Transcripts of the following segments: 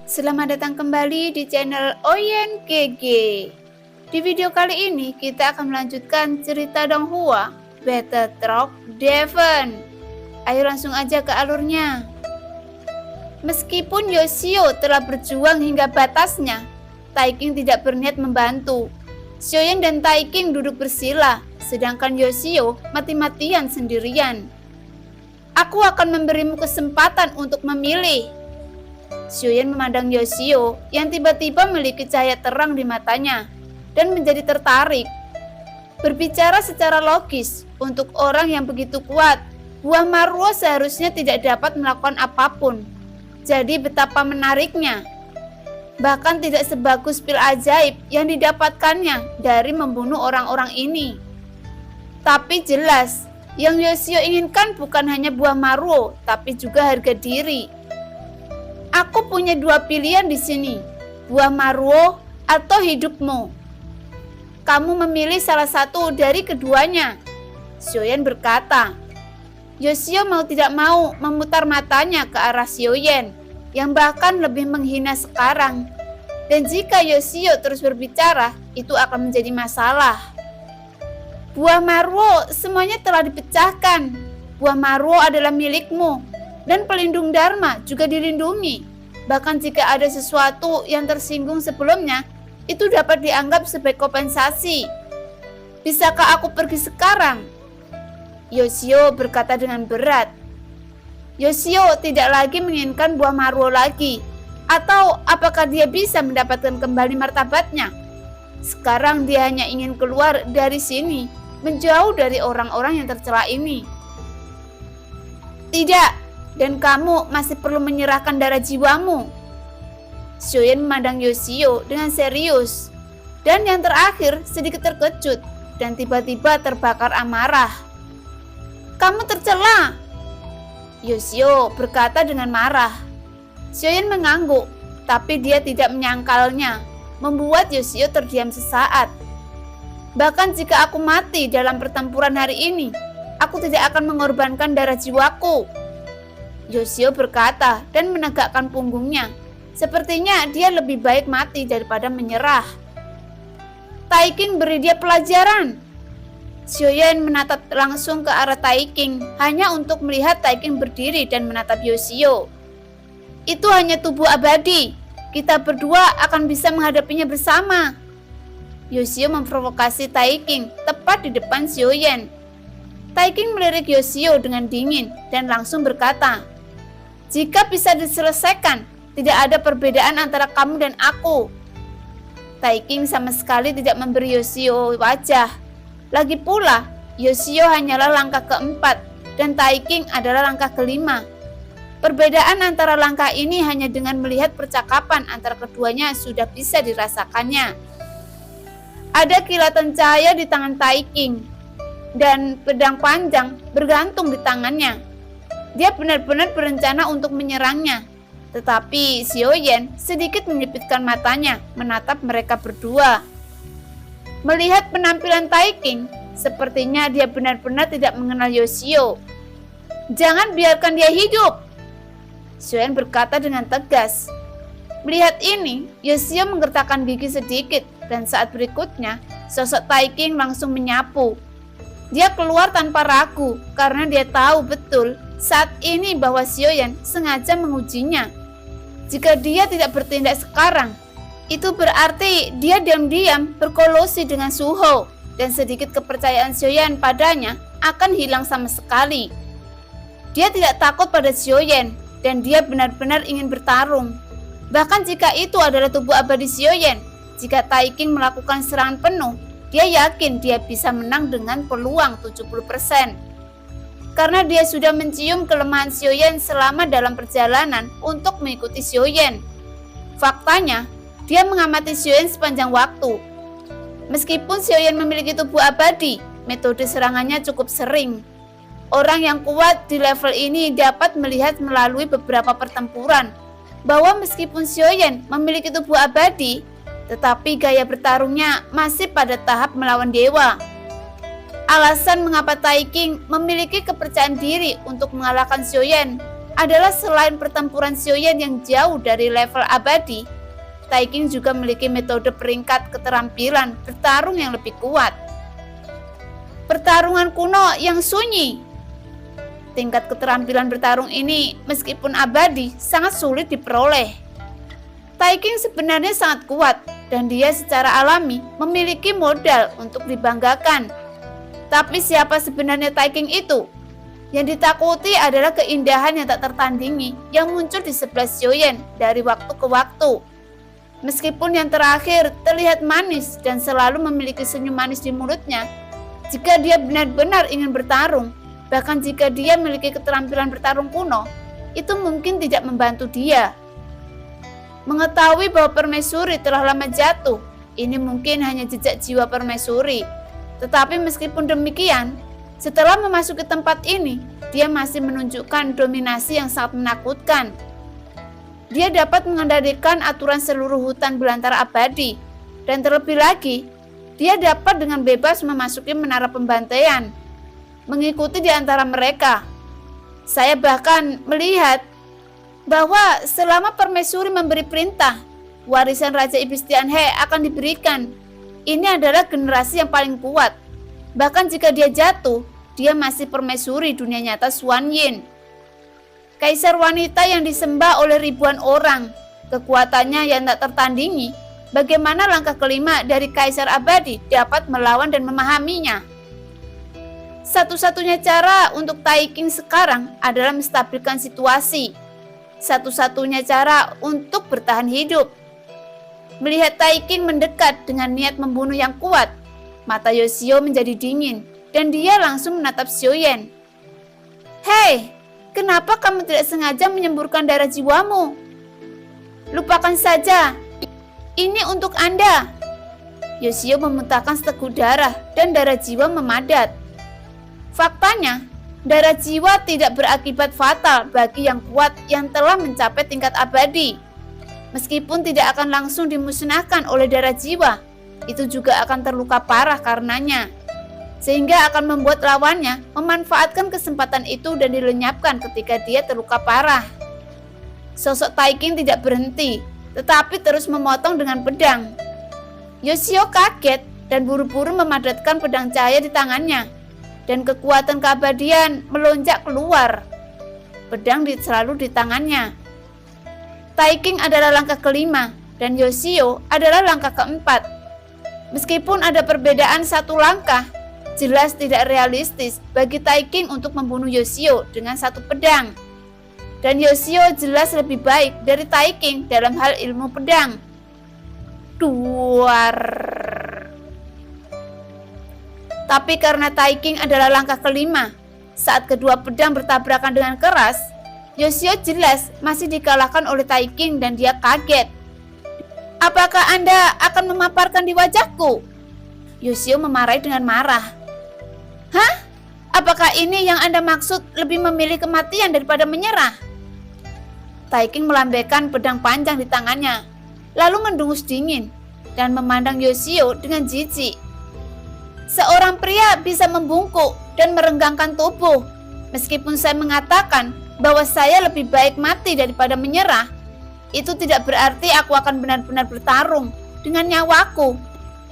Selamat datang kembali di channel Oyen GG. Di video kali ini kita akan melanjutkan cerita Donghua, Battle Truck Devon. Ayo langsung aja ke alurnya. Meskipun Yoshio telah berjuang hingga batasnya, Taiking tidak berniat membantu. Xiaoyan dan Taiking duduk bersila, sedangkan Yoshio mati-matian sendirian. Aku akan memberimu kesempatan untuk memilih. Xiaoyan memandang Yoshio yang tiba-tiba memiliki cahaya terang di matanya dan menjadi tertarik. Berbicara secara logis, untuk orang yang begitu kuat, buah Maruo seharusnya tidak dapat melakukan apapun. Jadi betapa menariknya. Bahkan tidak sebagus pil ajaib yang didapatkannya dari membunuh orang-orang ini. Tapi jelas, yang Yoshio inginkan bukan hanya buah Maruo, tapi juga harga diri. Aku punya dua pilihan di sini, buah Maruo atau hidupmu. Kamu memilih salah satu dari keduanya, Xiaoyan berkata. Yoshio mau tidak mau memutar matanya ke arah Xiaoyan, yang bahkan lebih menghina sekarang. Dan jika Yoshio terus berbicara, itu akan menjadi masalah. Buah Maruo semuanya telah dipecahkan. Buah Maruo adalah milikmu. Dan pelindung Dharma juga dilindungi. Bahkan jika ada sesuatu yang tersinggung sebelumnya, itu dapat dianggap sebagai kompensasi. Bisakah aku pergi sekarang? Yoshio berkata dengan berat. Yoshio tidak lagi menginginkan buah Maruo lagi. Atau apakah dia bisa mendapatkan kembali martabatnya? Sekarang dia hanya ingin keluar dari sini, menjauh dari orang-orang yang tercela ini. Tidak. Dan kamu masih perlu menyerahkan darah jiwamu. Xiaoyan memandang Yoshio dengan serius. Dan yang terakhir sedikit terkejut dan tiba-tiba terbakar amarah. Kamu tercela, Yoshio berkata dengan marah. Xiaoyan mengangguk, tapi dia tidak menyangkalnya, membuat Yoshio terdiam sesaat. Bahkan jika aku mati dalam pertempuran hari ini, aku tidak akan mengorbankan darah jiwaku, Yoshio berkata dan menegakkan punggungnya. Sepertinya dia lebih baik mati daripada menyerah. Taiking beri dia pelajaran. Xiaoyan menatap langsung ke arah Taiking hanya untuk melihat Taiking berdiri dan menatap Yoshio. Itu hanya tubuh abadi. Kita berdua akan bisa menghadapinya bersama. Yoshio memprovokasi Taiking tepat di depan Xiaoyan. Taiking melirik Yoshio dengan dingin dan langsung berkata, jika bisa diselesaikan, tidak ada perbedaan antara kamu dan aku. Taiking sama sekali tidak memberi Yoshio wajah. Lagi pula, Yoshio hanyalah langkah keempat dan Taiking adalah langkah kelima. Perbedaan antara langkah ini hanya dengan melihat percakapan antara keduanya sudah bisa dirasakannya. Ada kilatan cahaya di tangan Taiking dan pedang panjang bergantung di tangannya. Dia benar-benar berencana untuk menyerangnya. Tetapi Xiaoyan sedikit menyipitkan matanya menatap mereka berdua. Melihat penampilan Taiking, sepertinya dia benar-benar tidak mengenal Yoshio. Jangan biarkan dia hidup, Xiaoyan berkata dengan tegas. Melihat ini, Yoshio menggertakkan gigi sedikit dan saat berikutnya, sosok Taiking langsung menyapu. Dia keluar tanpa ragu karena dia tahu betul saat ini bahwa Xiaoyan sengaja mengujinya. Jika dia tidak bertindak sekarang, itu berarti dia diam-diam berkolusi dengan Suho dan sedikit kepercayaan Xiaoyan padanya akan hilang sama sekali. Dia tidak takut pada Xiaoyan dan dia benar-benar ingin bertarung. Bahkan jika itu adalah tubuh abadi Xiaoyan, jika Taiking melakukan serangan penuh, dia yakin dia bisa menang dengan peluang 70%. Karena dia sudah mencium kelemahan Xiaoyan selama dalam perjalanan untuk mengikuti Xiaoyan. Faktanya, dia mengamati Xiaoyan sepanjang waktu. Meskipun Xiaoyan memiliki tubuh abadi, metode serangannya cukup sering. Orang yang kuat di level ini dapat melihat melalui beberapa pertempuran bahwa meskipun Xiaoyan memiliki tubuh abadi, tetapi gaya bertarungnya masih pada tahap melawan dewa. Alasan mengapa Taiking memiliki kepercayaan diri untuk mengalahkan Xiaoyan adalah selain pertempuran Xiaoyan yang jauh dari level abadi, Taiking juga memiliki metode peringkat keterampilan bertarung yang lebih kuat. Pertarungan kuno yang sunyi. Tingkat keterampilan bertarung ini meskipun abadi sangat sulit diperoleh. Taiking sebenarnya sangat kuat dan dia secara alami memiliki modal untuk dibanggakan. Tapi siapa sebenarnya Taiking itu? Yang ditakuti adalah keindahan yang tak tertandingi yang muncul di sebelah Xiaoyan dari waktu ke waktu. Meskipun yang terakhir terlihat manis dan selalu memiliki senyum manis di mulutnya, jika dia benar-benar ingin bertarung, bahkan jika dia memiliki keterampilan bertarung kuno, itu mungkin tidak membantu dia. Mengetahui bahwa permaisuri telah lama jatuh, ini mungkin hanya jejak jiwa permaisuri. Tetapi meskipun demikian, setelah memasuki tempat ini, dia masih menunjukkan dominasi yang sangat menakutkan. Dia dapat mengendalikan aturan seluruh hutan belantara abadi, dan terlebih lagi, dia dapat dengan bebas memasuki menara pembantaian, mengikuti di antara mereka. Saya bahkan melihat bahwa selama permaisuri memberi perintah, warisan Raja Iblis Tianhe akan diberikan. Ini adalah generasi yang paling kuat. Bahkan jika dia jatuh, dia masih permaisuri dunia nyata Xuan Yin. Kaisar wanita yang disembah oleh ribuan orang, kekuatannya yang tak tertandingi. Bagaimana langkah kelima dari Kaisar Abadi dapat melawan dan memahaminya? Satu-satunya cara untuk Taiking sekarang adalah menstabilkan situasi. Satu-satunya cara untuk bertahan hidup. Melihat Taiking mendekat dengan niat membunuh yang kuat, mata Yoshio menjadi dingin dan dia langsung menatap Xiaoyan. Hei! Kenapa kamu tidak sengaja menyemburkan darah jiwamu? Lupakan saja. Ini untuk Anda. Yoshio memuntahkan seteguk darah dan darah jiwa memadat. Faktanya, darah jiwa tidak berakibat fatal bagi yang kuat yang telah mencapai tingkat abadi. Meskipun tidak akan langsung dimusnahkan oleh darah jiwa, itu juga akan terluka parah karenanya. Sehingga akan membuat lawannya memanfaatkan kesempatan itu dan dilenyapkan ketika dia terluka parah. Sosok Taiking tidak berhenti, tetapi terus memotong dengan pedang. Yoshio kaget dan buru-buru memadatkan pedang cahaya di tangannya, dan kekuatan keabadian melonjak keluar. Pedang selalu di tangannya. Taiking adalah langkah kelima, dan Yoshio adalah langkah keempat. Meskipun ada perbedaan satu langkah, jelas tidak realistis bagi Taiking untuk membunuh Yoshio dengan satu pedang. Dan Yoshio jelas lebih baik dari Taiking dalam hal ilmu pedang. Duar. Tapi karena Taiking adalah langkah kelima, saat kedua pedang bertabrakan dengan keras, Yoshio jelas masih dikalahkan oleh Taiking dan dia kaget. Apakah Anda akan memaparkan di wajahku? Yoshio memarahi dengan marah. Hah? Apakah ini yang Anda maksud lebih memilih kematian daripada menyerah? Taiking melambaikan pedang panjang di tangannya, lalu mendengus dingin dan memandang Yoshio dengan jijik. Seorang pria bisa membungkuk dan merenggangkan tubuh. Meskipun saya mengatakan bahwa saya lebih baik mati daripada menyerah, itu tidak berarti aku akan benar-benar bertarung dengan nyawaku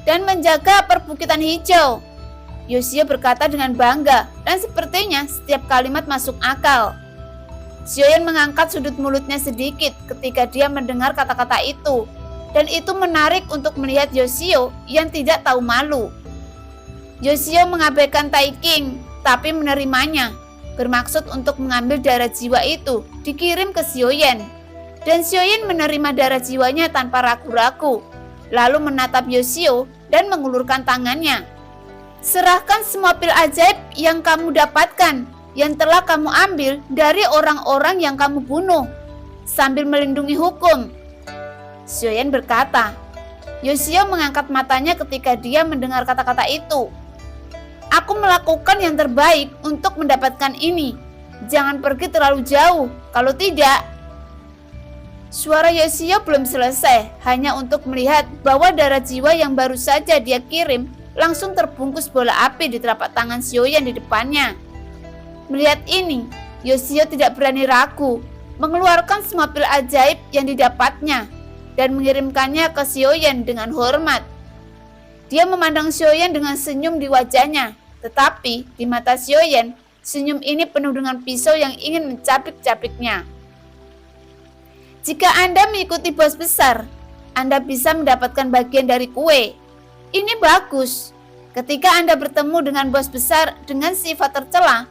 dan menjaga perbukitan hijau. Yoshio berkata dengan bangga dan sepertinya setiap kalimat masuk akal. Xiaoyan mengangkat sudut mulutnya sedikit ketika dia mendengar kata-kata itu, dan itu menarik untuk melihat Yoshio yang tidak tahu malu. Yoshio mengabaikan Taiking, tapi menerimanya, bermaksud untuk mengambil darah jiwa itu dikirim ke Xiaoyan. Dan Xiaoyan menerima darah jiwanya tanpa ragu-ragu, lalu menatap Yoshio dan mengulurkan tangannya. Serahkan semua pil ajaib yang kamu dapatkan, yang telah kamu ambil dari orang-orang yang kamu bunuh, sambil melindungi hukum. Xiaoyan berkata. Yoshio mengangkat matanya ketika dia mendengar kata-kata itu. Aku melakukan yang terbaik untuk mendapatkan ini. Jangan pergi terlalu jauh, kalau tidak. Suara Yoshio belum selesai, hanya untuk melihat bahwa darah jiwa yang baru saja dia kirim langsung terbungkus bola api di telapak tangan Xiaoyan di depannya. Melihat ini, Yoshio tidak berani ragu, mengeluarkan semua pil ajaib yang didapatnya dan mengirimkannya ke Xiaoyan dengan hormat. Dia memandang Xiaoyan dengan senyum di wajahnya, tetapi di mata Xiaoyan, senyum ini penuh dengan pisau yang ingin mencapik-capiknya. Jika Anda mengikuti bos besar, Anda bisa mendapatkan bagian dari kue. Ini bagus. Ketika Anda bertemu dengan bos besar dengan sifat tercela,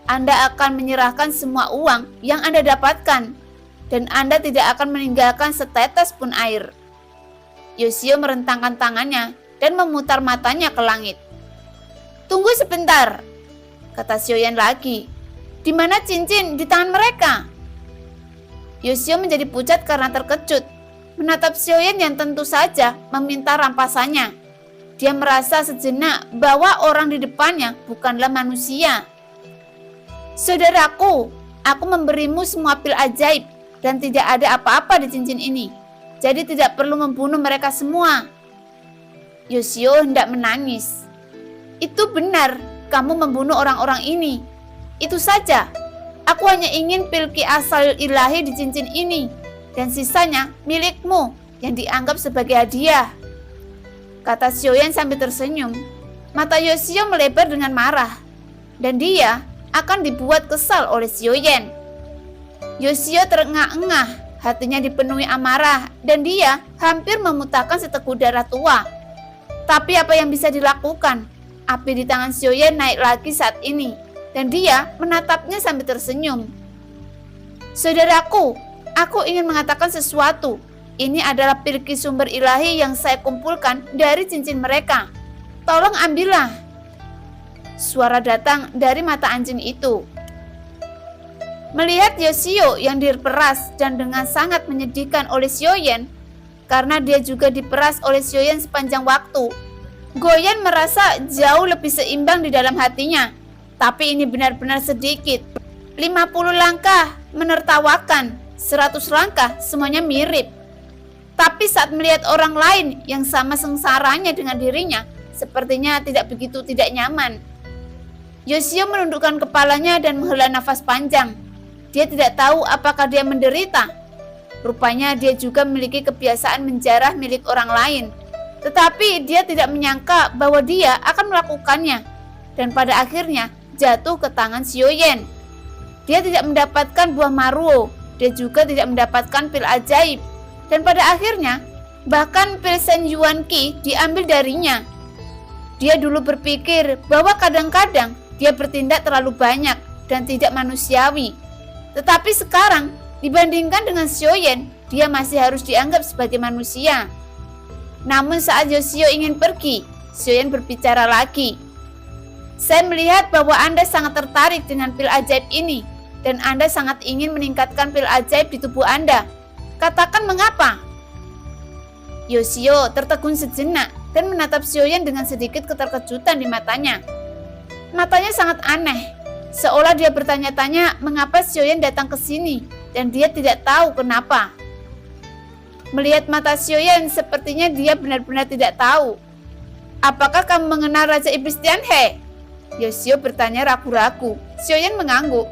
Anda akan menyerahkan semua uang yang Anda dapatkan, dan Anda tidak akan meninggalkan setetes pun air. Yoshio merentangkan tangannya dan memutar matanya ke langit. Tunggu sebentar, kata Xiaoyan lagi. Di mana cincin di tangan mereka? Yoshio menjadi pucat karena terkejut, menatap Xiaoyan yang tentu saja meminta rampasannya. Dia merasa sejenak bahwa orang di depannya bukanlah manusia. Saudaraku, aku memberimu semua pil ajaib dan tidak ada apa-apa di cincin ini. Jadi tidak perlu membunuh mereka semua. Yoshio hendak menangis. Itu benar, kamu membunuh orang-orang ini. Itu saja. Aku hanya ingin pil ki asal ilahi di cincin ini dan sisanya milikmu yang dianggap sebagai hadiah, kata Xiaoyan sambil tersenyum. Mata Yoshio melebar dengan marah dan dia akan dibuat kesal oleh Xiaoyan. Yoshio terengah-engah, hatinya dipenuhi amarah dan dia hampir memuntahkan seteguk darah tua. Tapi apa yang bisa dilakukan? Api di tangan Xiaoyan naik lagi saat ini dan dia menatapnya sambil tersenyum. Saudaraku, aku ingin mengatakan sesuatu. Ini adalah pil ki sumber ilahi yang saya kumpulkan dari cincin mereka. Tolong ambillah. Suara datang dari mata anjing itu. Melihat Yoshio yang diperas dan dengan sangat menyedihkan oleh Xiaoyan, karena dia juga diperas oleh Xiaoyan sepanjang waktu, Goyan merasa jauh lebih seimbang di dalam hatinya. Tapi ini benar-benar sedikit. 50 langkah menertawakan, 100 langkah semuanya mirip. Tapi saat melihat orang lain yang sama sengsaranya dengan dirinya, sepertinya tidak begitu tidak nyaman. Yoshio menundukkan kepalanya dan menghela nafas panjang. Dia tidak tahu apakah dia menderita. Rupanya dia juga memiliki kebiasaan menjarah milik orang lain. Tetapi dia tidak menyangka bahwa dia akan melakukannya. Dan pada akhirnya jatuh ke tangan Xiaoyan. Dia tidak mendapatkan buah maruo. Dia juga tidak mendapatkan pil ajaib. Dan pada akhirnya bahkan pil Shen Yuan Qi diambil darinya. Dia dulu berpikir bahwa kadang-kadang dia bertindak terlalu banyak dan tidak manusiawi. Tetapi sekarang, dibandingkan dengan Xiaoyan, dia masih harus dianggap sebagai manusia. Namun saat Yoshio ingin pergi, Xiaoyan berbicara lagi. Saya melihat bahwa Anda sangat tertarik dengan pil ajaib ini, dan Anda sangat ingin meningkatkan pil ajaib di tubuh Anda. Katakan mengapa? Yoshio tertegun sejenak dan menatap Xiaoyan dengan sedikit keterkejutan di matanya. Matanya sangat aneh, seolah dia bertanya-tanya mengapa Xiaoyan datang ke sini dan dia tidak tahu kenapa. Melihat mata Xiaoyan, sepertinya dia benar-benar tidak tahu. Apakah kamu mengenal Raja Iblis Tianhe? Yoshio bertanya ragu-ragu. Xiaoyan mengangguk.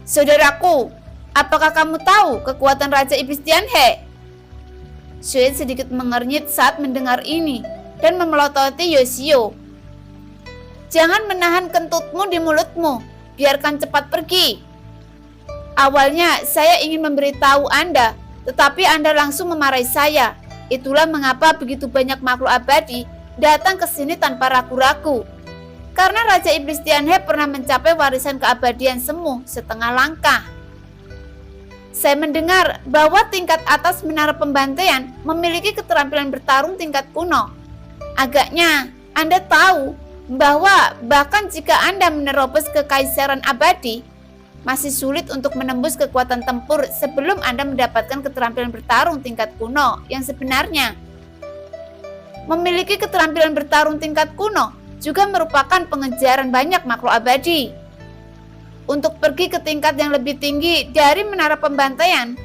Saudaraku, apakah kamu tahu kekuatan Raja Iblis Tianhe? Xiaoyan sedikit mengernyit saat mendengar ini dan memelototi Yoshio. Jangan menahan kentutmu di mulutmu, biarkan cepat pergi. Awalnya saya ingin memberitahu Anda, tetapi Anda langsung memarahi saya. Itulah mengapa begitu banyak makhluk abadi datang ke sini tanpa ragu-ragu. Karena Raja Iblis Tianhe pernah mencapai warisan keabadian semu setengah langkah. Saya mendengar bahwa tingkat atas menara pembantaian memiliki keterampilan bertarung tingkat kuno. Agaknya Anda tahu bahwa bahkan jika Anda menerobos kekaisaran abadi, masih sulit untuk menembus kekuatan tempur sebelum Anda mendapatkan keterampilan bertarung tingkat kuno yang sebenarnya. Memiliki keterampilan bertarung tingkat kuno juga merupakan pengejaran banyak makhluk abadi. Untuk pergi ke tingkat yang lebih tinggi dari menara pembantaian,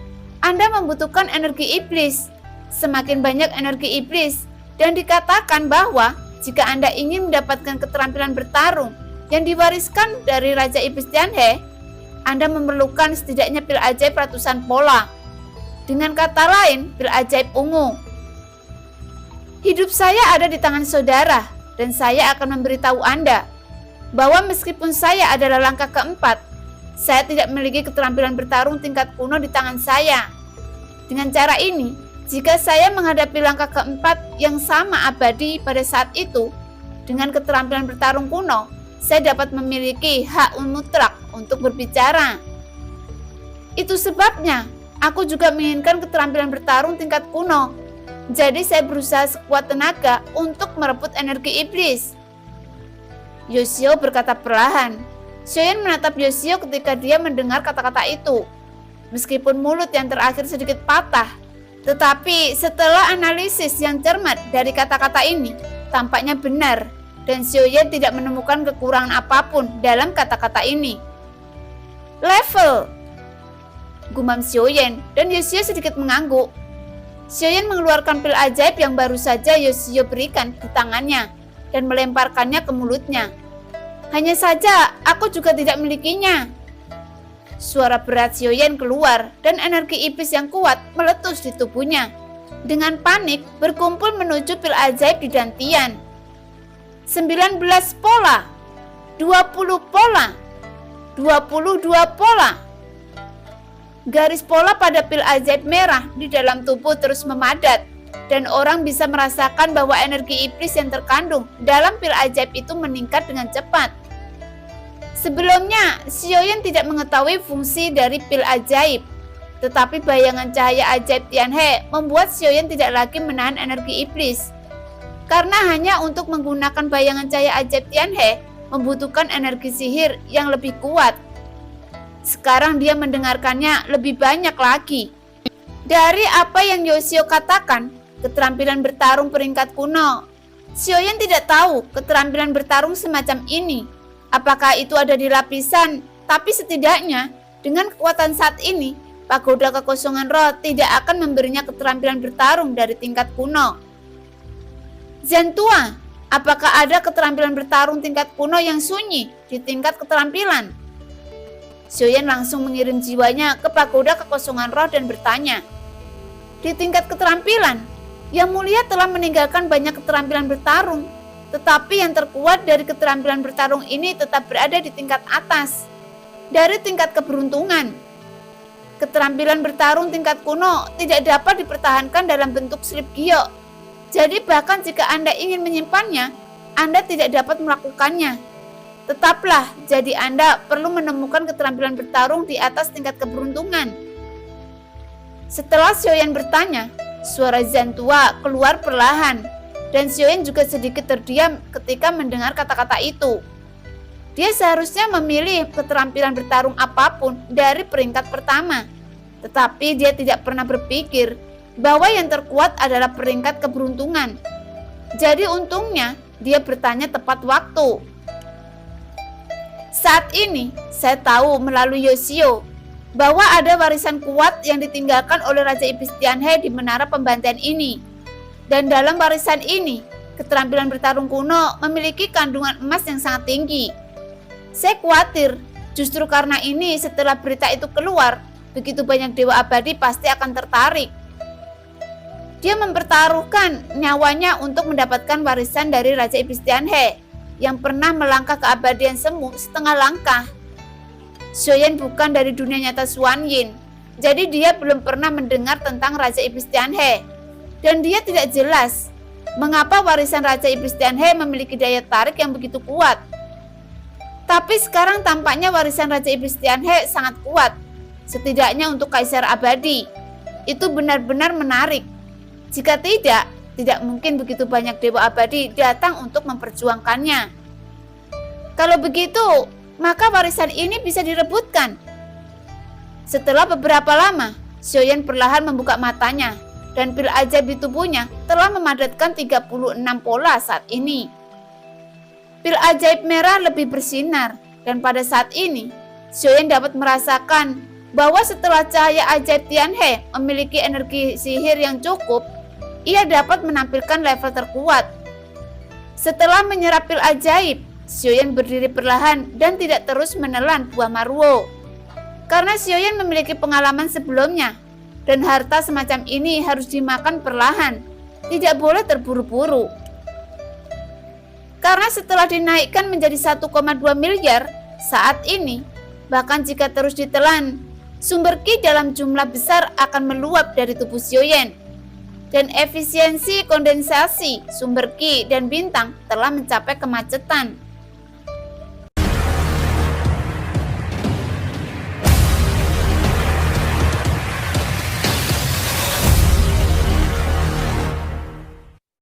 Anda membutuhkan energi iblis. Semakin banyak energi iblis, dan dikatakan bahwa jika Anda ingin mendapatkan keterampilan bertarung yang diwariskan dari Raja Iblis Tianhe, Anda memerlukan setidaknya pil ajaib ratusan pola. Dengan kata lain, pil ajaib ungu. Hidup saya ada di tangan saudara, dan saya akan memberitahu Anda bahwa meskipun saya adalah langkah keempat, saya tidak memiliki keterampilan bertarung tingkat kuno di tangan saya. Dengan cara ini, jika saya menghadapi langkah keempat yang sama abadi pada saat itu, dengan keterampilan bertarung kuno, saya dapat memiliki hak mutlak untuk berbicara. Itu sebabnya, aku juga menginginkan keterampilan bertarung tingkat kuno. Jadi saya berusaha sekuat tenaga untuk merebut energi iblis. Yoshio berkata perlahan. Xiaoyan menatap Yoshio ketika dia mendengar kata-kata itu. Meskipun mulut yang terakhir sedikit patah, tetapi setelah analisis yang cermat dari kata-kata ini, tampaknya benar, dan Xiaoyan tidak menemukan kekurangan apapun dalam kata-kata ini. Level, gumam Xiaoyan, dan Yoshio sedikit mengangguk. Xiaoyan mengeluarkan pil ajaib yang baru saja Yoshio berikan di tangannya dan melemparkannya ke mulutnya. Hanya saja, aku juga tidak memilikinya. Suara berat Xiaoyan keluar dan energi iblis yang kuat meletus di tubuhnya. Dengan panik, berkumpul menuju pil ajaib di dantian. 19 pola, 20 pola, 22 pola. Garis pola pada pil ajaib merah di dalam tubuh terus memadat, dan orang bisa merasakan bahwa energi iblis yang terkandung dalam pil ajaib itu meningkat dengan cepat. Sebelumnya, Xiaoyan tidak mengetahui fungsi dari pil ajaib, tetapi bayangan cahaya ajaib Tianhe membuat Xiaoyan tidak lagi menahan energi iblis. Karena hanya untuk menggunakan bayangan cahaya ajaib Tianhe membutuhkan energi sihir yang lebih kuat. Sekarang dia mendengarkannya lebih banyak lagi. Dari apa yang Yoshio katakan, keterampilan bertarung peringkat kuno, Xiaoyan tidak tahu keterampilan bertarung semacam ini. Apakah itu ada di lapisan, tapi setidaknya dengan kekuatan saat ini, pagoda kekosongan roh tidak akan memberinya keterampilan bertarung dari tingkat kuno. Zantua, apakah ada keterampilan bertarung tingkat kuno yang sunyi di tingkat keterampilan? Xiaoyan langsung mengirim jiwanya ke pagoda kekosongan roh dan bertanya. Di tingkat keterampilan, Yang Mulia telah meninggalkan banyak keterampilan bertarung, tetapi yang terkuat dari keterampilan bertarung ini tetap berada di tingkat atas, dari tingkat keberuntungan. Keterampilan bertarung tingkat kuno tidak dapat dipertahankan dalam bentuk slip giok. Jadi bahkan jika Anda ingin menyimpannya, Anda tidak dapat melakukannya. Tetaplah, jadi Anda perlu menemukan keterampilan bertarung di atas tingkat keberuntungan. Setelah Xiaoyan bertanya, suara Zantua keluar perlahan, dan Xiaoyan juga sedikit terdiam ketika mendengar kata-kata itu. Dia seharusnya memilih keterampilan bertarung apapun dari peringkat pertama, tetapi dia tidak pernah berpikir bahwa yang terkuat adalah peringkat keberuntungan. Jadi untungnya, dia bertanya tepat waktu. Saat ini, saya tahu melalui Yoshio bahwa ada warisan kuat yang ditinggalkan oleh Raja Iblis Tianhe di menara pembantaian ini. Dan dalam warisan ini, keterampilan bertarung kuno memiliki kandungan emas yang sangat tinggi. Saya khawatir, justru karena ini setelah berita itu keluar, begitu banyak dewa abadi pasti akan tertarik. Dia mempertaruhkan nyawanya untuk mendapatkan warisan dari Raja Iblis Tianhe yang pernah melangkah ke abadian semu setengah langkah. Xiaoyan bukan dari dunia nyata Xuan Yin, jadi dia belum pernah mendengar tentang Raja Iblis Tianhe. Dan dia tidak jelas mengapa warisan Raja Iblis Tianhe memiliki daya tarik yang begitu kuat. Tapi sekarang tampaknya warisan Raja Iblis Tianhe sangat kuat, setidaknya untuk Kaisar Abadi. Itu benar-benar menarik. Jika tidak mungkin begitu banyak dewa abadi datang untuk memperjuangkannya. Kalau begitu, maka warisan ini bisa direbutkan. Setelah beberapa lama, Xiaoyan perlahan membuka matanya, dan pil ajaib di tubuhnya telah memadatkan 36 pola saat ini. Pil ajaib merah lebih bersinar, dan pada saat ini, Xiaoyan dapat merasakan bahwa setelah cahaya ajaib Tianhe memiliki energi sihir yang cukup, ia dapat menampilkan level terkuat. Setelah menyerap pil ajaib, Xiaoyan berdiri perlahan dan tidak terus menelan buah Maruo. Karena Xiaoyan memiliki pengalaman sebelumnya, dan harta semacam ini harus dimakan perlahan, tidak boleh terburu-buru. Karena setelah dinaikkan menjadi 1,2 miliar saat ini, bahkan jika terus ditelan, sumber Qi dalam jumlah besar akan meluap dari tubuh Xiaoyan. Dan efisiensi kondensasi sumber Qi dan bintang telah mencapai kemacetan.